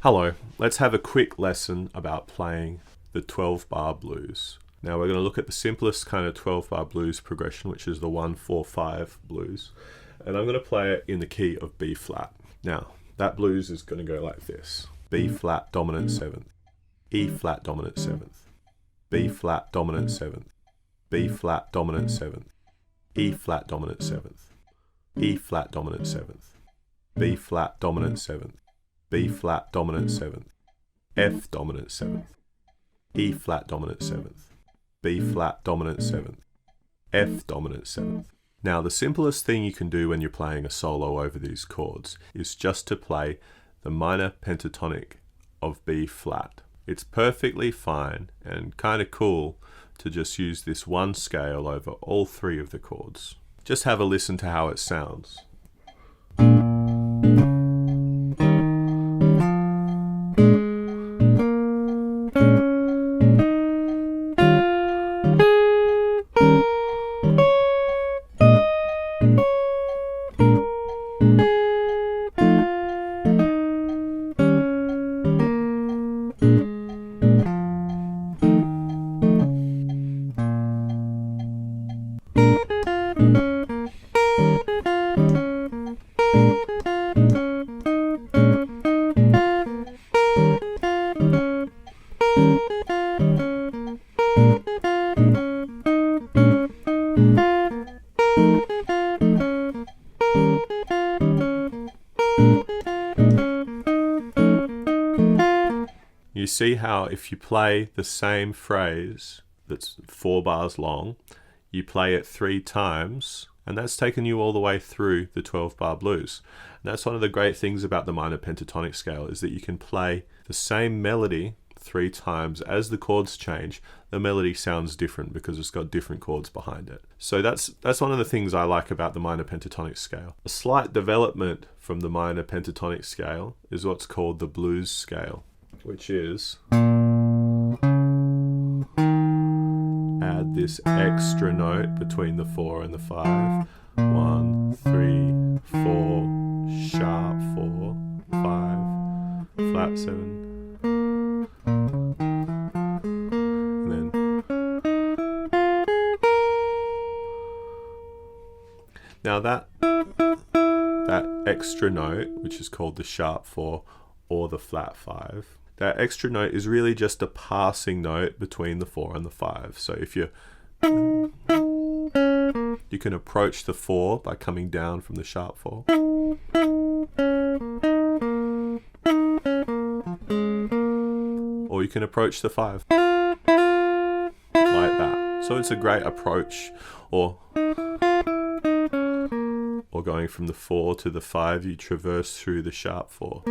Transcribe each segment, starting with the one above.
Hello, let's have a quick lesson about playing the 12-bar blues. Now we're going to look at the simplest kind of 12-bar blues progression, which is the 1-4-5 blues. And I'm going to play it in the key of B flat. Now, that blues is going to go like this. B flat dominant 7th, E flat dominant 7th, B flat dominant 7th, B flat dominant 7th, E flat dominant 7th, E flat dominant 7th, B flat dominant 7th, B flat dominant 7th, F dominant 7th, E flat dominant 7th, B flat dominant 7th, F dominant 7th. Now the simplest thing you can do when you're playing a solo over these chords is just to play the minor pentatonic of B flat. It's perfectly fine and kind of cool to just use this one scale over all three of the chords. Just have a listen to how it sounds. You see how if you play the same phrase that's 4 bars long, you play it 3 times, and that's taken you all the way through the 12-bar blues. And that's one of the great things about the minor pentatonic scale, is that you can play the same melody 3 times. As the chords change, the melody sounds different because it's got different chords behind it. So that's one of the things I like about the minor pentatonic scale. A slight development from the minor pentatonic scale is what's called the blues scale, which is add this extra note between the 4 and the 5. 1, 3, 4, sharp 4, 5, flat 7, and then now that extra note, which is called the sharp 4 or the flat 5, that extra note is really just a passing note between the 4 and the 5. So if you can approach the 4 by coming down from the sharp 4. Or you can approach the 5 like that. So it's a great approach, or going from the 4 to the 5, you traverse through the sharp 4.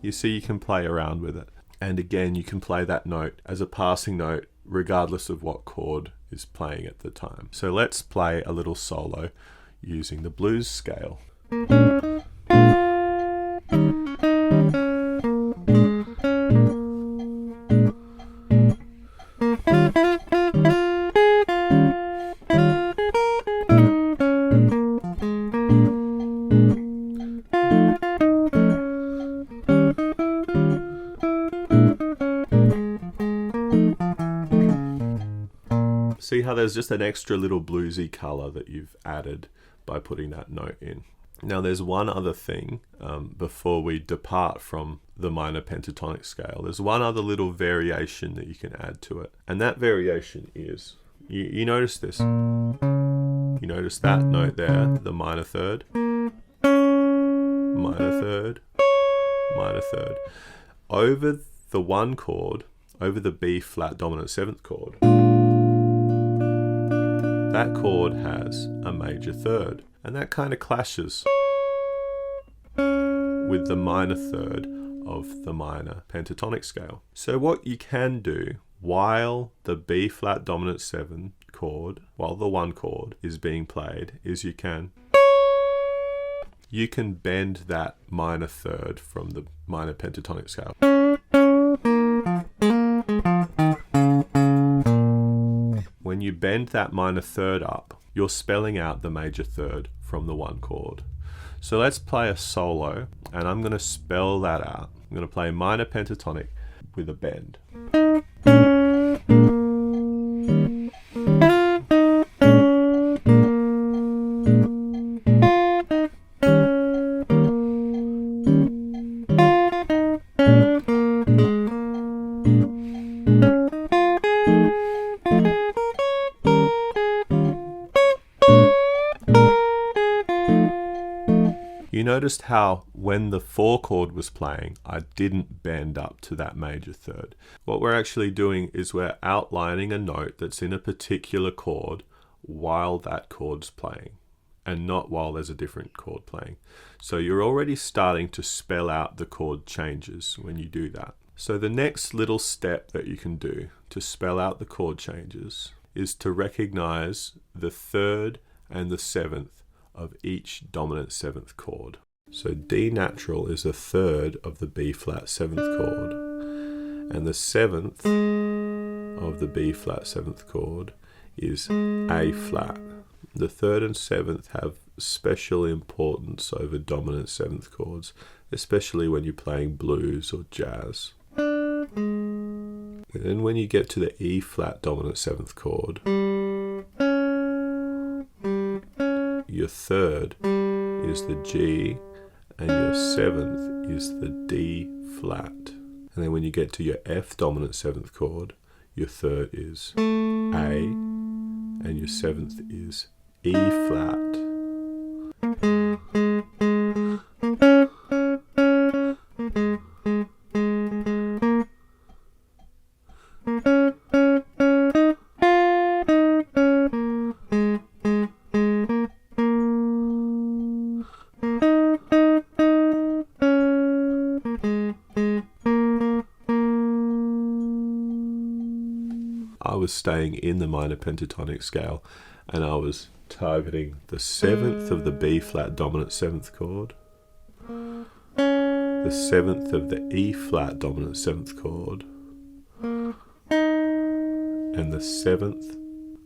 You see, you can play around with it. And again, you can play that note as a passing note regardless of what chord is playing at the time. So let's play a little solo using the blues scale. See how there's just an extra little bluesy color that you've added by putting that note in. Now there's one other thing before we depart from the minor pentatonic scale. There's one other little variation that you can add to it. And that variation is, you notice this. You notice that note there, the minor third, minor third, minor third. Over the 1 chord, over the B flat dominant 7th chord, that chord has a major third, and that kind of clashes with the minor third of the minor pentatonic scale. So what you can do while the B flat dominant 7 chord, while the 1 chord is being played, is you can bend that minor third from the minor pentatonic scale. When you bend that minor third up, you're spelling out the major third from the one chord. So let's play a solo, and I'm going to spell that out. I'm going to play minor pentatonic with a bend. You noticed how when the 4 chord was playing, I didn't bend up to that major third. What we're actually doing is we're outlining a note that's in a particular chord while that chord's playing, and not while there's a different chord playing. So you're already starting to spell out the chord changes when you do that. So the next little step that you can do to spell out the chord changes is to recognize the 3rd and the 7th of each dominant 7th chord. So D natural is a 3rd of the B flat 7th chord, and the 7th of the B flat 7th chord is A flat. The 3rd and 7th have special importance over dominant 7th chords, especially when you're playing blues or jazz. And then when you get to the E flat dominant 7th chord, your 3rd is the G and your 7th is the D flat. And then when you get to your F dominant 7th chord, your 3rd is A and your 7th is E flat. I was staying in the minor pentatonic scale, and I was targeting the 7th of the B flat dominant 7th chord, the 7th of the E flat dominant 7th chord, and the 7th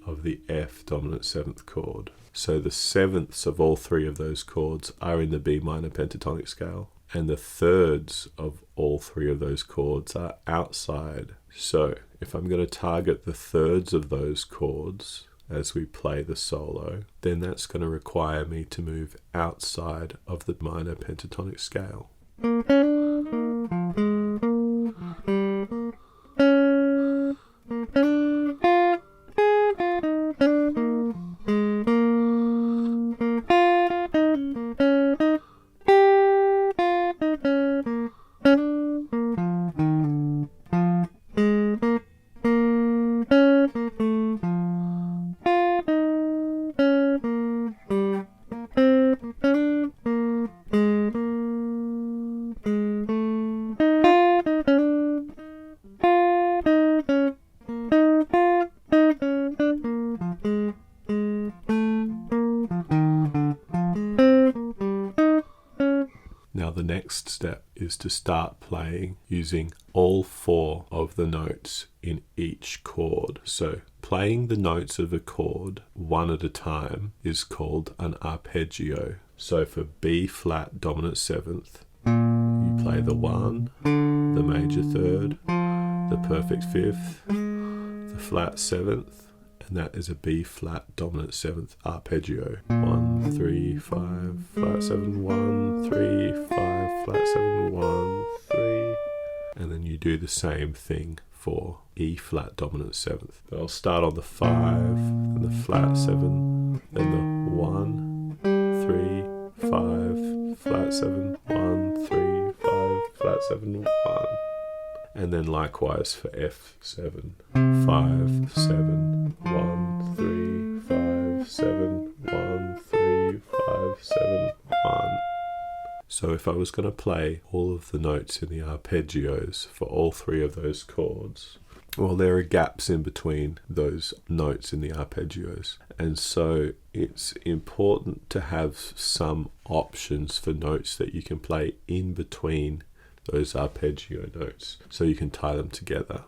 of the F dominant 7th chord. So the 7ths of all 3 of those chords are in the B minor pentatonic scale, and the 3rds of all 3 of those chords are outside. So if I'm going to target the 3rds of those chords as we play the solo, then that's going to require me to move outside of the minor pentatonic scale. Now the next step is to start playing using all 4 of the notes in each chord. So playing the notes of a chord one at a time is called an arpeggio. So for B flat dominant 7th, you play the 1, the major 3rd, the perfect 5th, the flat 7th, and that is a B flat dominant 7th arpeggio. 1, 3, 5, flat 7, 1, 3, 5, flat 7, 1, 3. And then you do the same thing for E flat dominant 7th. But I'll start on the 5, and the flat 7, then the 1, 3, 5, flat 7, 1, 3, 5, flat 7, 1. And then likewise for F7, 5, 7, 1, 3, 5, 7, 1, 3, 5, 7, 1. So if I was going to play all of the notes in the arpeggios for all 3 of those chords, well, there are gaps in between those notes in the arpeggios. And so it's important to have some options for notes that you can play in between those arpeggio notes, so you can tie them together.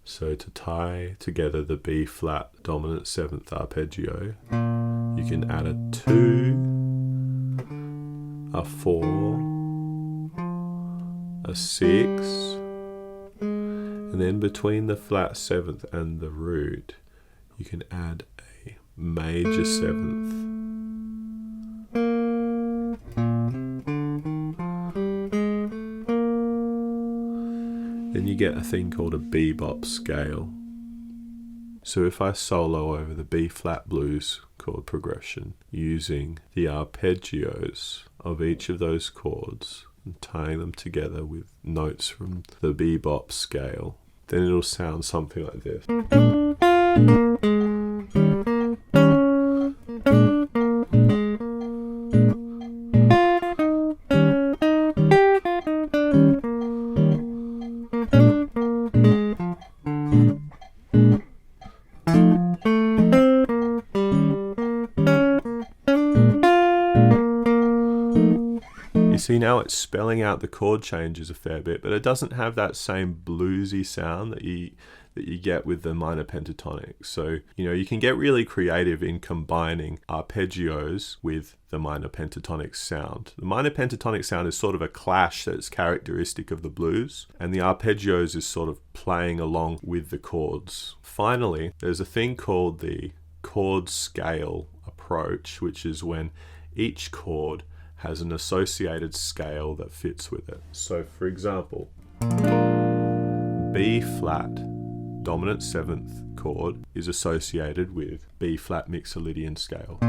So to tie together the B flat dominant 7th arpeggio, you can add a 2, a 4, a 6, and then between the flat 7th and the root, you can add a major 7th. Then you get a thing called a bebop scale. So if I solo over the B flat blues chord progression using the arpeggios of each of those chords and tying them together with notes from the bebop scale, then it'll sound something like this. See, now it's spelling out the chord changes a fair bit, but it doesn't have that same bluesy sound that you get with the minor pentatonic. So, you can get really creative in combining arpeggios with the minor pentatonic sound. The minor pentatonic sound is sort of a clash that's characteristic of the blues, and the arpeggios is sort of playing along with the chords. Finally, there's a thing called the chord scale approach, which is when each chord has an associated scale that fits with it. So for example, B flat dominant 7th chord is associated with B flat Mixolydian scale. The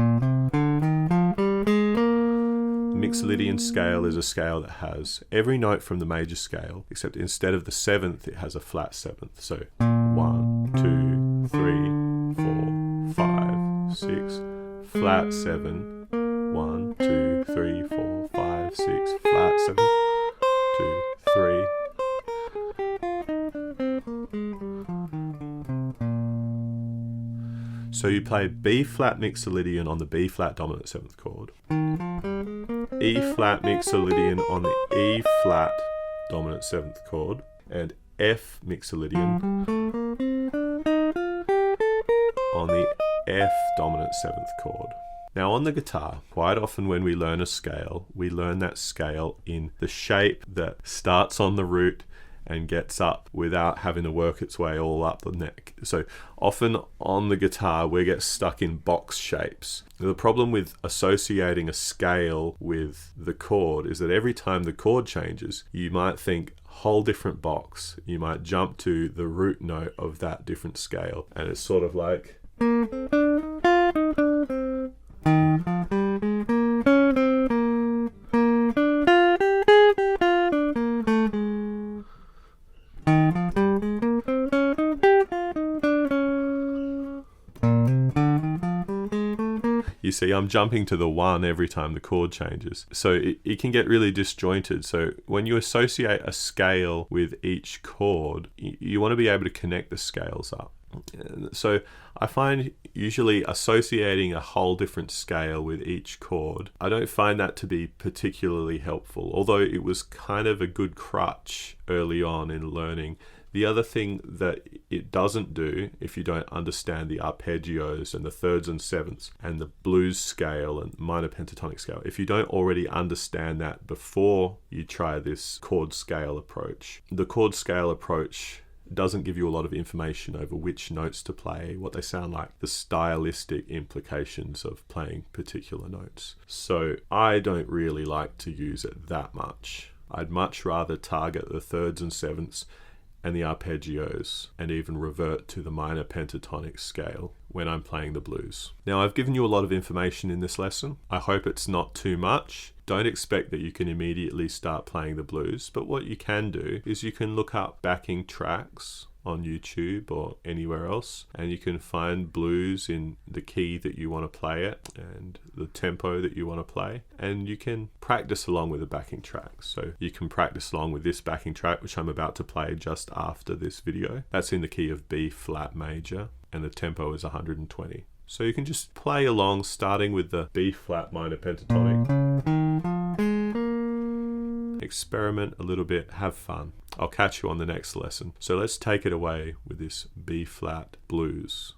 Mixolydian scale is a scale that has every note from the major scale, except instead of the 7th, it has a flat 7th. So 1, 2, 3, 4, 5, 6, flat 7, 1, 2, 3, 4, 5, 6, flat 7, 2, 3. So you play B flat Mixolydian on the B flat dominant 7th chord, E flat Mixolydian on the E flat dominant 7th chord, and F Mixolydian on the F dominant 7th chord. Now on the guitar, quite often when we learn a scale, we learn that scale in the shape that starts on the root and gets up without having to work its way all up the neck. So often on the guitar, we get stuck in box shapes. The problem with associating a scale with the chord is that every time the chord changes, you might think whole different box. You might jump to the root note of that different scale, and it's sort of like... You see, I'm jumping to the 1 every time the chord changes. So it can get really disjointed. So when you associate a scale with each chord, you want to be able to connect the scales up. So I find usually associating a whole different scale with each chord, I don't find that to be particularly helpful, although it was kind of a good crutch early on in learning. The other thing that it doesn't do, if you don't understand the arpeggios and the thirds and sevenths and the blues scale and minor pentatonic scale, if you don't already understand that before you try this chord scale approach, the chord scale approach doesn't give you a lot of information over which notes to play, what they sound like, the stylistic implications of playing particular notes. So I don't really like to use it that much. I'd much rather target the thirds and sevenths and the arpeggios, and even revert to the minor pentatonic scale when I'm playing the blues. Now, I've given you a lot of information in this lesson. I hope it's not too much. Don't expect that you can immediately start playing the blues, but what you can do is you can look up backing tracks on YouTube or anywhere else, and you can find blues in the key that you want to play it and the tempo that you want to play, and you can practice along with the backing track. So you can practice along with this backing track, which I'm about to play just after this video. That's in the key of B flat major, and the tempo is 120. So you can just play along, starting with the B flat minor pentatonic, experiment a little bit, have fun. I'll catch you on the next lesson. So let's take it away with this B flat blues.